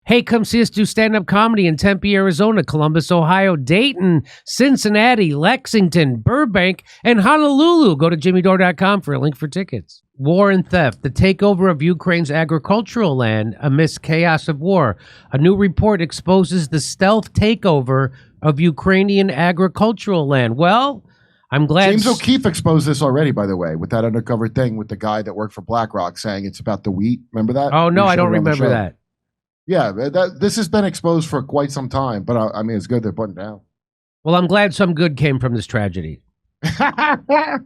Hey, come see us do stand-up comedy in Tempe, Arizona, Columbus, Ohio, Dayton, Cincinnati, Lexington, Burbank, and Honolulu. Go to jimmydore.com for a link for tickets. War and theft, the takeover of Ukraine's agricultural land amidst chaos of war. A new report exposes the stealth takeover of Ukrainian agricultural land. Well, I'm glad... James O'Keefe exposed this already, by the way, with that undercover thing with the guy that worked for BlackRock saying it's about the wheat. Remember that? Oh, no, I don't remember that. Yeah, this has been exposed for quite some time, but I mean, it's good they're putting down. Well, I'm glad some good came from this tragedy. I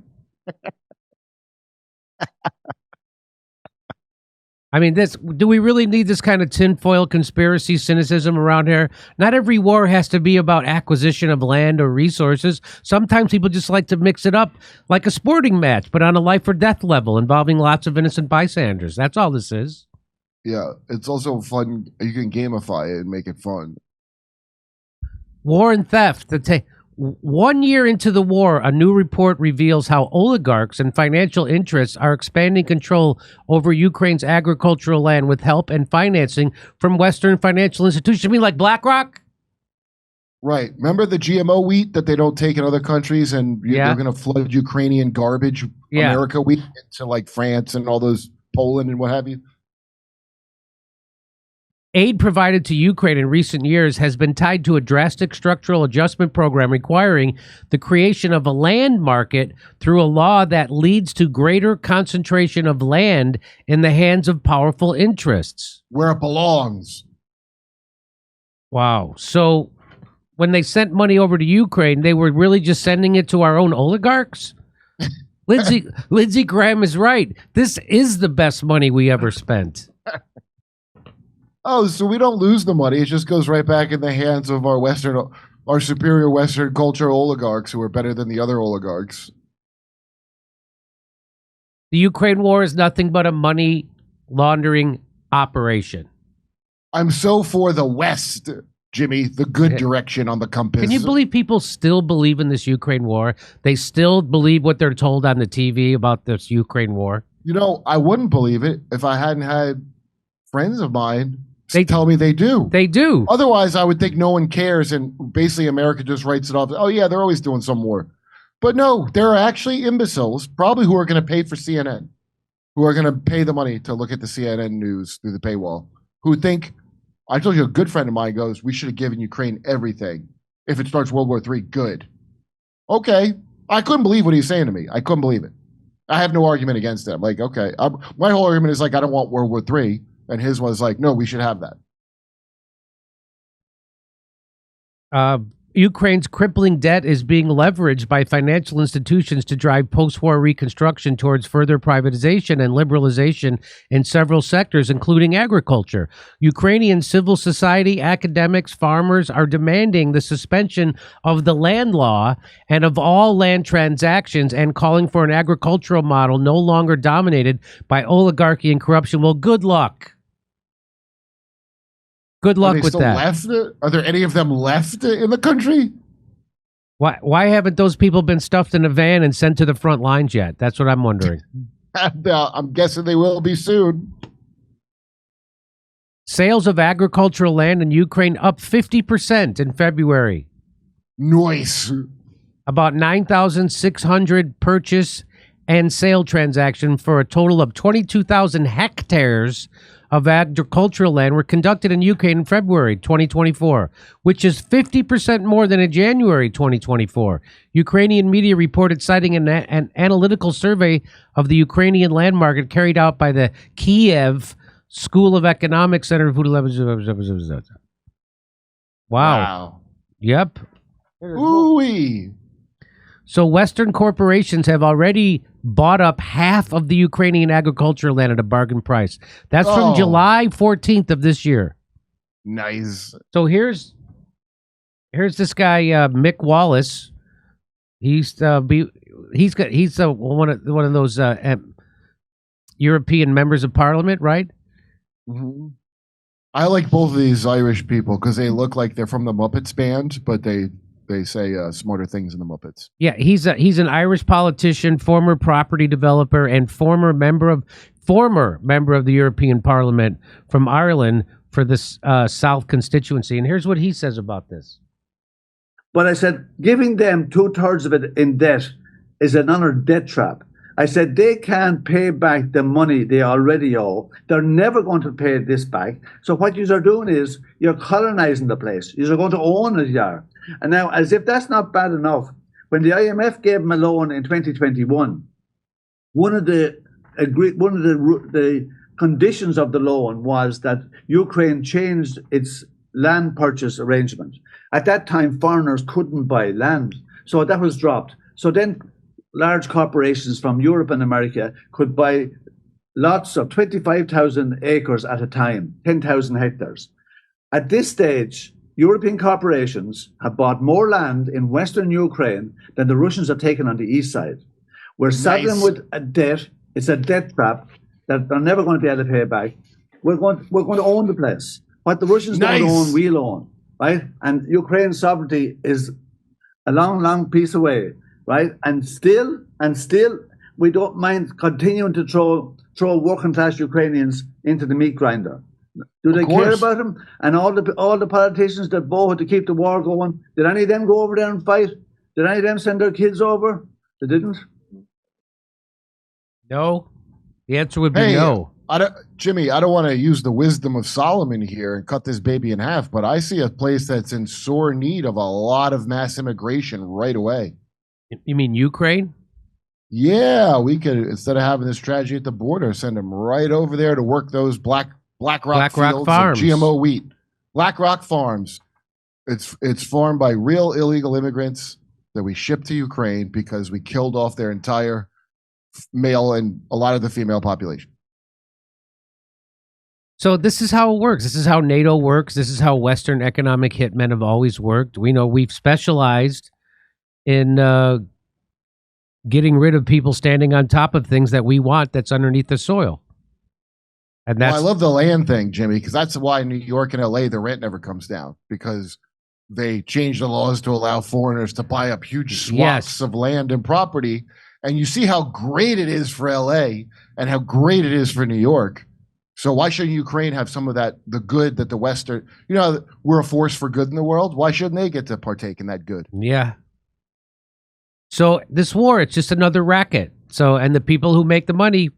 mean, do we really need this kind of tinfoil conspiracy cynicism around here? Not every war has to be about acquisition of land or resources. Sometimes people just like to mix it up like a sporting match, but on a life or death level involving lots of innocent bystanders. That's all this is. Yeah, it's also fun. You can gamify it and make it fun. War and theft. 1 year into the war, a new report reveals how oligarchs and financial interests are expanding control over Ukraine's agricultural land with help and financing from Western financial institutions. You mean like BlackRock? Right. Remember the GMO wheat that they don't take in other countries, and they're going to flood Ukrainian garbage, America wheat, into like France and all those Poland and what have you? Aid provided to Ukraine in recent years has been tied to a drastic structural adjustment program requiring the creation of a land market through a law that leads to greater concentration of land in the hands of powerful interests. Where it belongs. Wow. So when they sent money over to Ukraine, they were really just sending it to our own oligarchs? Lindsey Graham is right. This is the best money we ever spent. Oh, so we don't lose the money. It just goes right back in the hands of our superior Western culture oligarchs who are better than the other oligarchs. The Ukraine war is nothing but a money laundering operation. I'm so for the West, Jimmy, the good direction on the compass. Can you believe people still believe in this Ukraine war? They still believe what they're told on the TV about this Ukraine war? You know, I wouldn't believe it if I hadn't had friends of mine tell me they do. They do. Otherwise, I would think no one cares, and basically America just writes it off. Oh, yeah, they're always doing some war. But no, there are actually imbeciles, probably who are going to pay for CNN, who are going to pay the money to look at the CNN news through the paywall, who think, I told you a good friend of mine goes, we should have given Ukraine everything. If it starts World War III, good. Okay. I couldn't believe what he's saying to me. I couldn't believe it. I have no argument against that. I'm like, okay. My whole argument is like, I don't want World War III. And his was like, no, we should have that. Ukraine's crippling debt is being leveraged by financial institutions to drive post-war reconstruction towards further privatization and liberalization in several sectors, including agriculture. Ukrainian civil society, academics, farmers are demanding the suspension of the land law and of all land transactions and calling for an agricultural model no longer dominated by oligarchy and corruption. Well, good luck. Good luck with that. Left? Are there any of them left in the country? Why haven't those people been stuffed in a van and sent to the front lines yet? That's what I'm wondering. I'm guessing they will be soon. Sales of agricultural land in Ukraine up 50% in February. Nice. About 9,600 purchase and sale transaction for a total of 22,000 hectares of agricultural land were conducted in Ukraine in February 2024, which is 50% more than in January 2024. Ukrainian media reported, citing an analytical survey of the Ukrainian land market carried out by the Kiev School of Economics Center of Wow. Yep. Ooh-wee. So Western corporations have already bought up half of the Ukrainian agricultural land at a bargain price. That's from July 14th of this year. Nice. So here's this guy Mick Wallace. He's one of those European members of Parliament, right? Mm-hmm. I like both of these Irish people because they look like they're from the Muppets band, but they say smarter things in the Muppets. Yeah, he's an Irish politician, former property developer, and former member of former member of the European Parliament from Ireland for the South constituency. And here's what he says about this. But I said, giving them 2/3 of it in debt is another debt trap. I said, they can't pay back the money they already owe. They're never going to pay this back. So what you are doing is you're colonizing the place. You're going to own it here. And now, as if that's not bad enough, when the IMF gave them a loan in 2021, one of the conditions of the loan was that Ukraine changed its land purchase arrangement. At that time, foreigners couldn't buy land, so that was dropped. So then large corporations from Europe and America could buy lots of 25,000 acres at a time, 10,000 hectares. At this stage, European corporations have bought more land in Western Ukraine than the Russians have taken on the east side. We're saddling with a debt. It's a debt trap that they're never going to be able to pay back. We're going to own the place. What the Russians don't own, we'll own, right? And Ukraine's sovereignty is a long, long piece away, right? And still, we don't mind continuing to throw working class Ukrainians into the meat grinder. Do they care about them? And all the politicians that voted to keep the war going, did any of them go over there and fight? Did any of them send their kids over? They didn't. No. The answer would be no. Jimmy, I don't want to use the wisdom of Solomon here and cut this baby in half, but I see a place that's in sore need of a lot of mass immigration right away. You mean Ukraine? Yeah, we could, instead of having this tragedy at the border, send them right over there to work those Black Rock fields farms. And GMO wheat. Black Rock Farms. It's farmed by real illegal immigrants that we ship to Ukraine because we killed off their entire male and a lot of the female population. So this is how it works. This is how NATO works. This is how Western economic hitmen have always worked. We know we've specialized in getting rid of people standing on top of things that we want that's underneath the soil. And that's, I love the land thing, Jimmy, because that's why in New York and LA the rent never comes down, because they changed the laws to allow foreigners to buy up huge swaths of land and property. And you see how great it is for LA and how great it is for New York. So why shouldn't Ukraine have some of that, the good that the Western, we're a force for good in the world. Why shouldn't they get to partake in that good? Yeah. So this war, it's just another racket. So, and the people who make the money,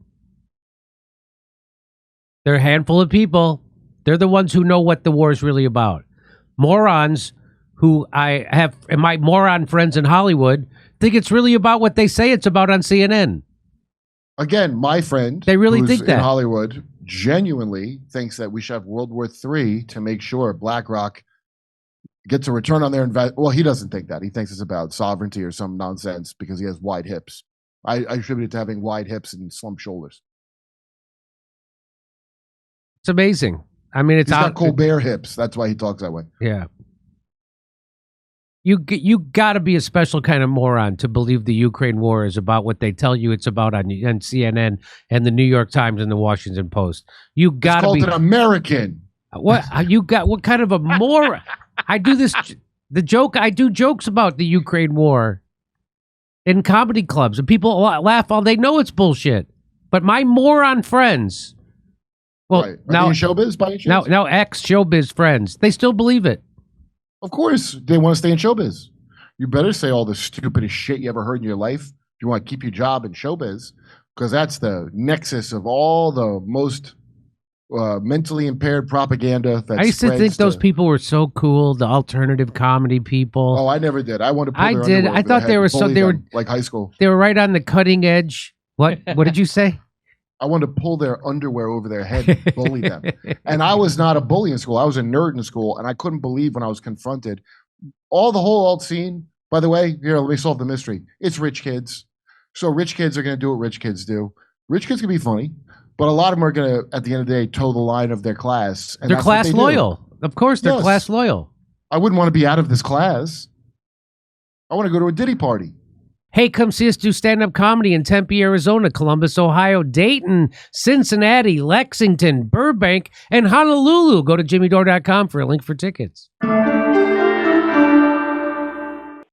they're a handful of people. They're the ones who know what the war is really about. Morons who I have, and my moron friends in Hollywood, think it's really about what they say it's about on CNN. Again, my friend, they really think that in Hollywood genuinely thinks that we should have World War III to make sure BlackRock gets a return on their investment. Well, he doesn't think that. He thinks it's about sovereignty or some nonsense because he has wide hips. I attribute it to having wide hips and slumped shoulders. It's amazing. I mean, he's got Colbert hips. That's why he talks that way. Yeah. You got to be a special kind of moron to believe the Ukraine war is about what they tell you it's about on CNN and the New York Times and the Washington Post. You got to be an American. What kind of a moron? I do jokes about the Ukraine war in comedy clubs, and people laugh. All they know it's bullshit. But my moron friends, right. Now showbiz by any chance? Now ex-showbiz friends, they still believe it. Of course, they want to stay in showbiz. You better say all the stupidest shit you ever heard in your life if you want to keep your job in showbiz, because that's the nexus of all the most mentally impaired propaganda. That I used to think those people were so cool, the alternative comedy people. Oh, I never did. I wanted to pull their did. underwear I thought they were so they were like high school. They were right on the cutting edge. What did you say? I wanted to pull their underwear over their head and bully them. And I was not a bully in school. I was a nerd in school, and I couldn't believe when I was confronted. The whole alt scene, by the way, here, let me solve the mystery. It's rich kids. So rich kids are going to do what rich kids do. Rich kids can be funny, but a lot of them are going to, at the end of the day, toe the line of their class. And they're class loyal. Of course, they're class loyal. I wouldn't want to be out of this class. I want to go to a Diddy party. Hey, come see us do stand-up comedy in Tempe, Arizona, Columbus, Ohio, Dayton, Cincinnati, Lexington, Burbank, and Honolulu. Go to jimmydore.com for a link for tickets.